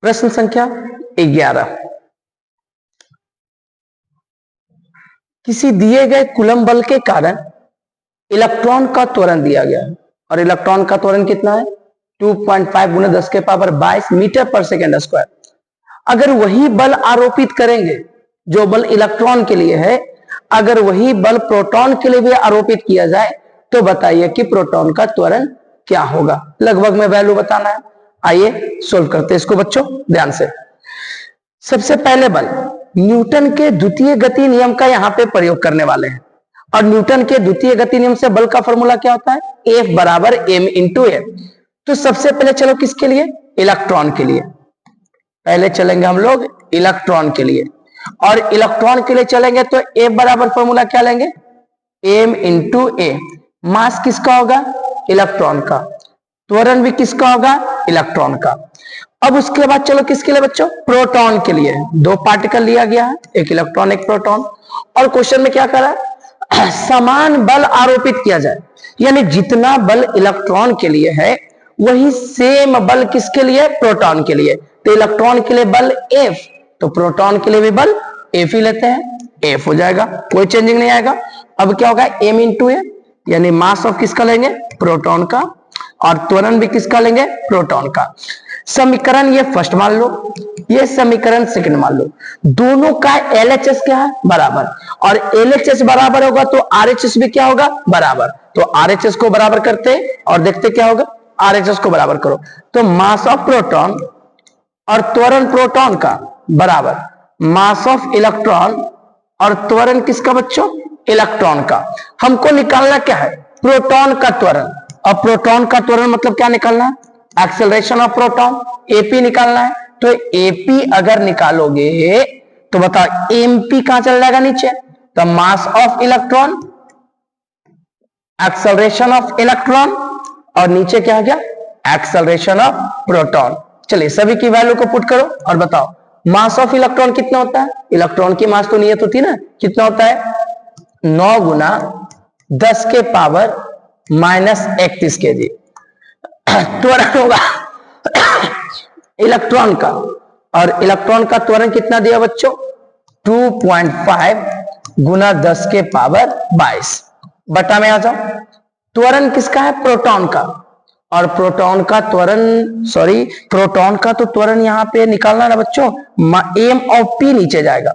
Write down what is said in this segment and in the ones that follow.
प्रश्न संख्या 11, किसी दिए गए कूलम बल के कारण इलेक्ट्रॉन का त्वरण दिया गया है और इलेक्ट्रॉन का त्वरण कितना है 2.5 गुना 10 के पावर 22 मीटर पर सेकेंड स्क्वायर। अगर वही बल आरोपित करेंगे जो बल इलेक्ट्रॉन के लिए है, अगर वही बल प्रोटॉन के लिए भी आरोपित किया जाए तो बताइए कि प्रोटॉन का त्वरण क्या होगा। लगभग में वैल्यू बताना है। आइए सोल्व करते हैं इसको बच्चों ध्यान से। सबसे पहले बल न्यूटन के द्वितीय गति नियम का यहां पे प्रयोग करने वाले हैं और न्यूटन के द्वितीय गति नियम से बल का फॉर्मूला क्या होता है F बराबर m इंटू ए। तो सबसे पहले चलो किसके लिए, इलेक्ट्रॉन के लिए। पहले चलेंगे हम लोग इलेक्ट्रॉन के लिए और इलेक्ट्रॉन के लिए चलेंगे तो F बराबर फॉर्मूला क्या लेंगे m इंटू ए। मास किसका होगा, इलेक्ट्रॉन का। त्वरण भी किसका होगा, इलेक्ट्रॉन का। अब उसके बाद चलो किसके लिए बच्चों, प्रोटॉन के लिए। दो पार्टिकल लिया गया है, एक इलेक्ट्रॉन एक प्रोटॉन, और क्वेश्चन में क्या करा है समान बल आरोपित किया जाए, यानी जितना बल इलेक्ट्रॉन के लिए है वही सेम बल किसके लिए, प्रोटॉन के लिए। तो इलेक्ट्रॉन के लिए बल F, तो प्रोटॉन के लिए भी बल F ही लेते हैं, F हो जाएगा, कोई चेंजिंग नहीं आएगा। अब क्या होगा m इंटू ए, यानी मास ऑफ किसका लेंगे, प्रोटॉन का, और त्वरण भी किसका लेंगे, प्रोटॉन का। समीकरण ये फर्स्ट मान लो, ये समीकरण सेकंड मान लो। दोनों का LHS क्या है, बराबर, और LHS बराबर होगा तो RHS भी क्या होगा, बराबर। तो RHS को बराबर करते और देखते क्या होगा, RHS को बराबर करो तो मास ऑफ प्रोटॉन और त्वरण प्रोटॉन का बराबर मास ऑफ इलेक्ट्रॉन और त्वरण किसका बच्चों, इलेक्ट्रॉन का। हमको निकालना क्या है, प्रोटॉन का त्वरण, और प्रोटॉन का त्वरण मतलब क्या निकालना है, एक्सेलरेशन ऑफ प्रोटॉन, AP निकालना है। तो AP अगर निकालोगे तो बताओ MP कहां चल जाएगा, नीचे, तो mass of electron, acceleration of electron, और नीचे क्या आ गया, एक्सेलरेशन ऑफ प्रोटॉन। चलिए सभी की वैल्यू को पुट करो और बताओ मास ऑफ इलेक्ट्रॉन कितना होता है। इलेक्ट्रॉन की मास तो नियत होती ना, कितना होता है 9 गुना 10 के पावर -31 kg। त्वरण होगा इलेक्ट्रॉन का, और इलेक्ट्रॉन का त्वरण कितना दिया बच्चों 2.5 गुना 10 के पावर 22। बटा में आ जाओ, त्वरण किसका है, प्रोटॉन का, और प्रोटॉन का त्वरण, सॉरी प्रोटॉन का तो त्वरण यहां पे निकालना ना बच्चों, m ऑफ p नीचे जाएगा,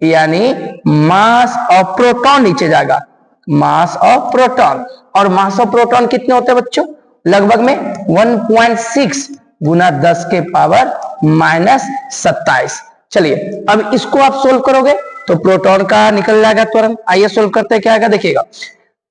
यानी मास ऑफ प्रोटॉन नीचे जाएगा, मास ऑफ प्रोटॉन। और मास ऑफ प्रोटॉन कितने होते हैं बच्चों, लगभग में 1.6 गुना 10 के पावर -27। चलिए अब इसको आप सोल्व करोगे तो प्रोटॉन का निकल जाएगा त्वरण। आइए सोल्व करते हैं, क्या आएगा देखिएगा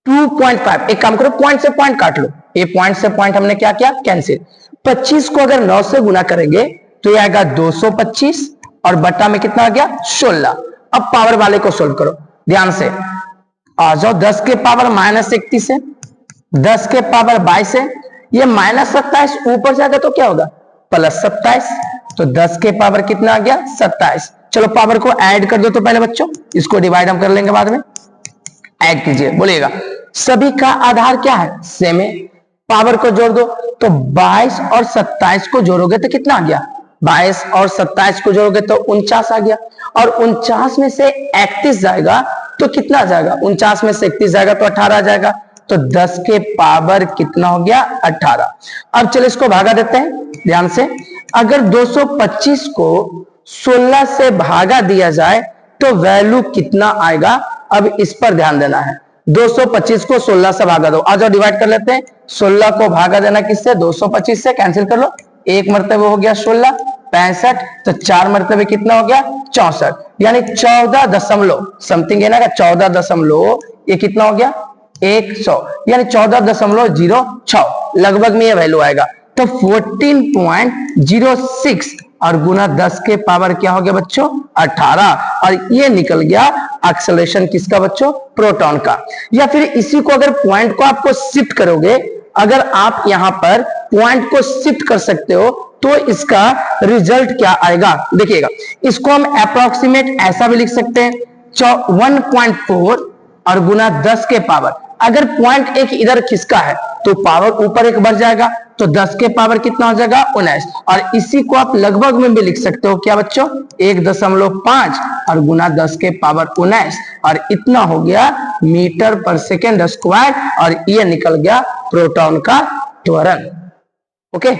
2.5। एक काम करो, पॉइंट से पॉइंट काट लो, ये पॉइंट से पॉइंट हमने क्या किया, कैंसिल। 25 को अगर 9 से गुना करेंगे तो ये आएगा 225, और बट्टा में कितना आ गया 16। अब पावर वाले को सोल्व करो ध्यान से, आ जाओ 10 के पावर -31 है, 10 के पावर 22 है, ये -27 ऊपर जाएगा तो क्या होगा +27, तो 10 के पावर कितना आ गया 27। चलो पावर को ऐड कर दो तो पहले बच्चों, इसको डिवाइड हम कर लेंगे बाद में, ऐड कीजिए। बोलिएगा सभी का आधार क्या है, सेम है, पावर को जोड़ दो तो 22 और 27 को जोड़ोगे तो कितना आ गया, 22 और 27 को जोड़ोगे तो 49 आ गया, और 49 में से 31 जाएगा तो कितना आ जाएगा, 49 में से 31 जाएगा तो 18 आ जाएगा, तो 10 के पावर कितना हो गया 18। अब चलो इसको भागा देते हैं ध्यान से। अगर 225 को 16 से भागा दिया जाए तो वैल्यू कितना आएगा, अब इस पर ध्यान देना है। 225 को 16 से भागा दो, आ जाओ डिवाइड कर लेते हैं। 16 को भागा देना किससे, 225 से, कैंसिल कर लो, एक मरतबे हो गया 16, 65, तो 4 मरतबे कितना हो गया 64, यानी 14 दशमलव समथिंग है ना, 14 दशमलव ये कितना हो गया 100, यानी 14.06 लगभग में ये वैल्यू आएगा। तो 14.06 और गुना 10 के पावर क्या हो गया बच्चों 18, और ये निकल गया एक्सेलरेशन किसका बच्चों, प्रोटॉन का। या फिर इसी को अगर पॉइंट को आपको शिफ्ट करोगे, अगर आप यहां पर पॉइंट को शिफ्ट कर सकते हो तो इसका रिजल्ट क्या आएगा देखिएगा। इसको हम अप्रोक्सीमेट ऐसा भी लिख सकते हैं 1.4 और गुना 10 के पावर, अगर पॉइंट एक इधर खिसका है तो पावर ऊपर एक बढ़ जाएगा, तो 10 के पावर कितना हो जाएगा 19। और इसी को आप लगभग में भी लिख सकते हो क्या बच्चों 1.5 और गुना 10 के पावर 19 और इतना हो गया मीटर पर सेकेंड स्क्वायर और ये निकल गया प्रोटॉन का त्वरण। ओके